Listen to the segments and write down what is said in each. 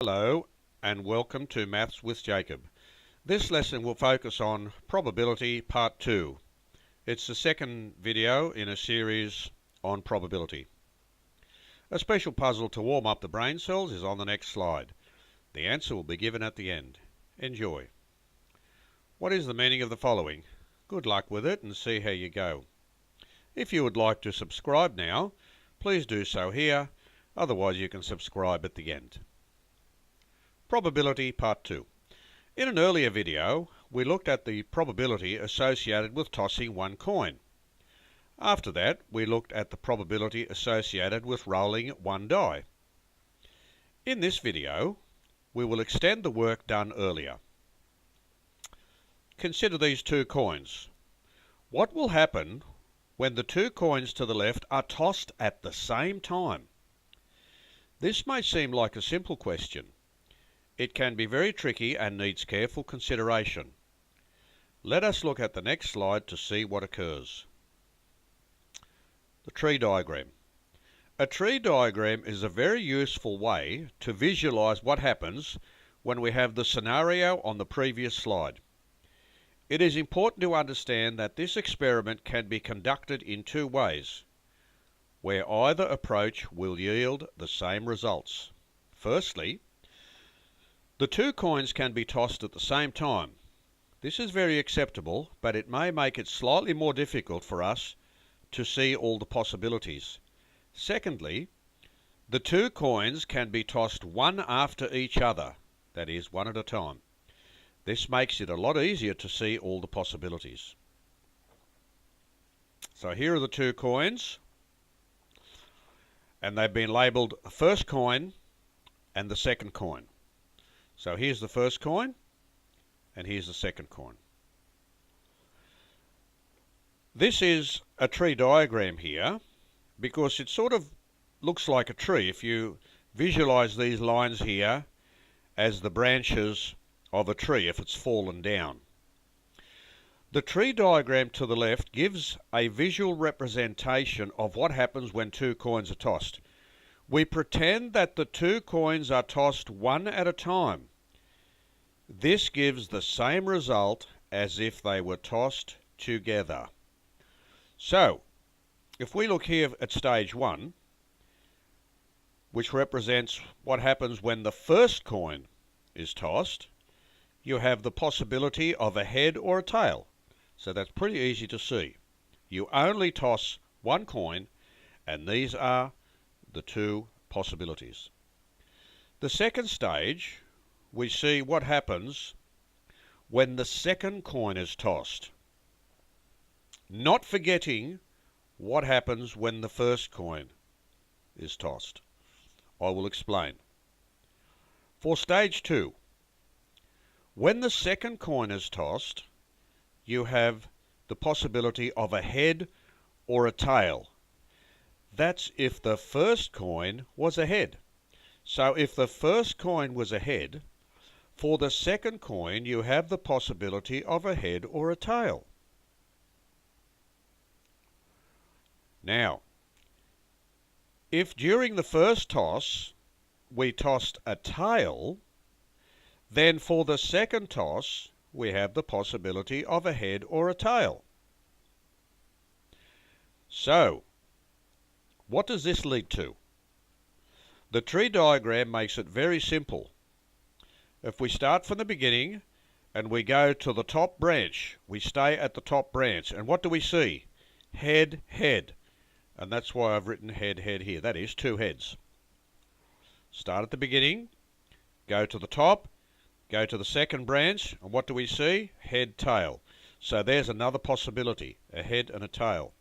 Hello and welcome to Maths with Jacob. This lesson will focus on probability part 2. It's the second video in a series on probability. A special puzzle to warm up the brain cells is on the next slide. The answer will be given at the end. Enjoy. What is the meaning of the following? Good luck with it and see how you go. If you would like to subscribe now, please do so here. Otherwise you can subscribe at the end. Probability Part 2. In an earlier video, we looked at the probability associated with tossing one coin. After that, we looked at the probability associated with rolling one die. In this video, we will extend the work done earlier. Consider these two coins. What will happen when the two coins to the left are tossed at the same time? This may seem like a simple question. It can be very tricky and needs careful consideration. Let us look at the next slide to see what occurs. The tree diagram. A tree diagram is a very useful way to visualize what happens when we have the scenario on the previous slide. It is important to understand that this experiment can be conducted in two ways, where either approach will yield the same results. Firstly, the two coins can be tossed at the same time. This is very acceptable, but it may make it slightly more difficult for us to see all the possibilities. Secondly, the two coins can be tossed one after each other, that is, one at a time. This makes it a lot easier to see all the possibilities. So here are the two coins, and they've been labelled the first coin and the second coin. So here's the first coin, and here's the second coin. This is a tree diagram here, because it sort of looks like a tree if you visualize these lines here as the branches of a tree if it's fallen down. The tree diagram to the left gives a visual representation of what happens when two coins are tossed. We pretend that the two coins are tossed one at a time. This gives the same result as if they were tossed together. So, if we look here at stage 1, which represents what happens when the first coin is tossed, you have the possibility of a head or a tail. So that's pretty easy to see. You only toss one coin, and these are the two possibilities. The second stage, we see what happens when the second coin is tossed, not forgetting what happens when the first coin is tossed. I will explain. For stage 2, when the second coin is tossed, you have the possibility of a head or a tail. That's if the first coin was a head. So if the first coin was a head, for the second coin you have the possibility of a head or a tail. Now, if during the first toss we tossed a tail, then for the second toss we have the possibility of a head or a tail. So, what does this lead to? The tree diagram makes it very simple. If we start from the beginning and we go to the top branch, we stay at the top branch, and what do we see? Head, head. And that's why I've written head, head here. That is two heads. Start at the beginning, go to the top, go to the second branch, and what do we see? Head, tail. So there's another possibility, a head and a tail.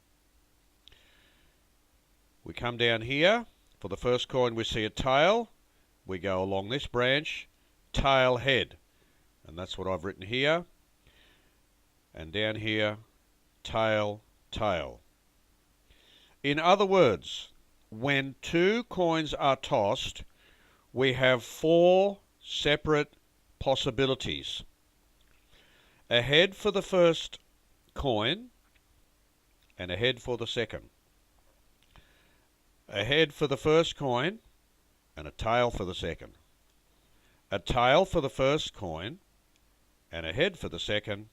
We come down here. For the first coin we see a tail. We go along this branch, tail, head. And that's what I've written here. And down here, tail, tail. In other words, when two coins are tossed, we have 4 separate possibilities. A head for the first coin and a head for the second. A head for the first coin and a tail for the second. a tail for the first coin and a head for the second,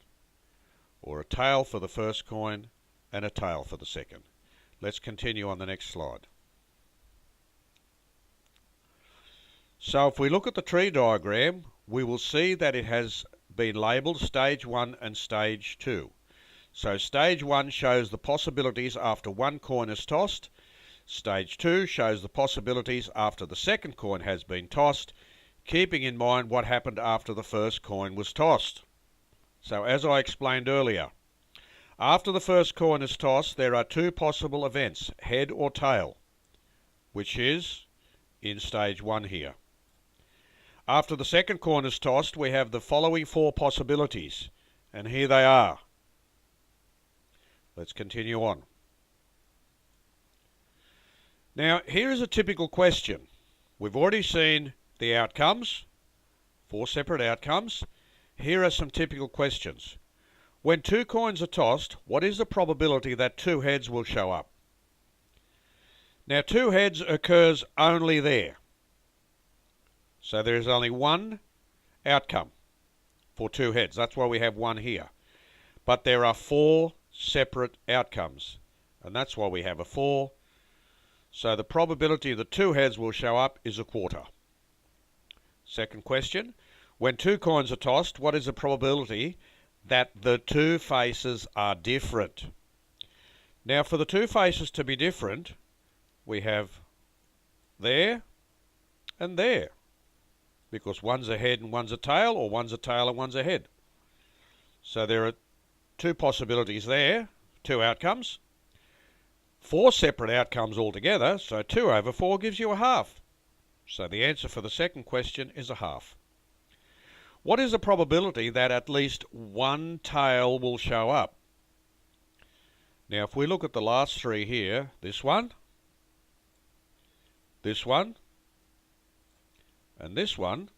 or a tail for the first coin and a tail for the second. Let's continue on the next slide. So if we look at the tree diagram, we will see that it has been labelled stage 1 and stage 2. So stage 1 shows the possibilities after one coin is tossed. Stage 2 shows the possibilities after the second coin has been tossed, keeping in mind what happened after the first coin was tossed. So as I explained earlier, after the first coin is tossed, there are two possible events, head or tail, which is in stage 1 here. After the second coin is tossed, we have the following four possibilities, and here they are. Let's continue on. Now, here is a typical question. We've already seen the outcomes, four separate outcomes. Here are some typical questions. When two coins are tossed, what is the probability that two heads will show up? Now, two heads occurs only there. So there is only one outcome for two heads. That's why we have one here. But there are four separate outcomes, and that's why we have a 4. So the probability that two heads will show up is a quarter. Second question, when two coins are tossed, what is the probability that the two faces are different? Now for the two faces to be different, we have there and there, because one's a head and one's a tail, or one's a tail and one's a head. So there are two possibilities there, two outcomes. Four separate outcomes altogether, so 2 over 4 gives you a half. So the answer for the second question is a half. What is the probability that at least one tail will show up? Now if we look at the last three here, this one, and this one,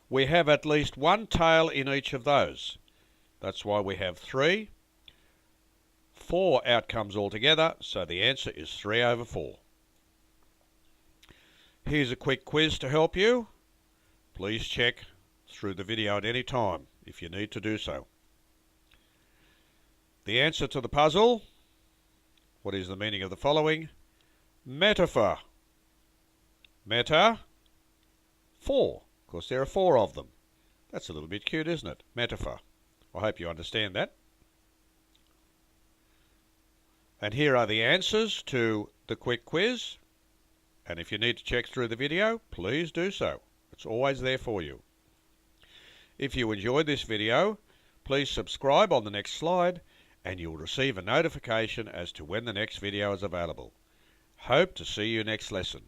we have at least one tail in each of those. That's why we have 3. 4 outcomes altogether, so the answer is 3 over 4. Here's a quick quiz to help you. Please check through the video at any time if you need to do so. The answer to the puzzle, what is the meaning of the following? Metaphor. Meta, 4, because there are 4 of them. That's a little bit cute, isn't it? Metaphor. I hope you understand that. And here are the answers to the quick quiz. And if you need to check through the video, please do so. It's always there for you. If you enjoyed this video, please subscribe on the next slide and you'll receive a notification as to when the next video is available. Hope to see you next lesson.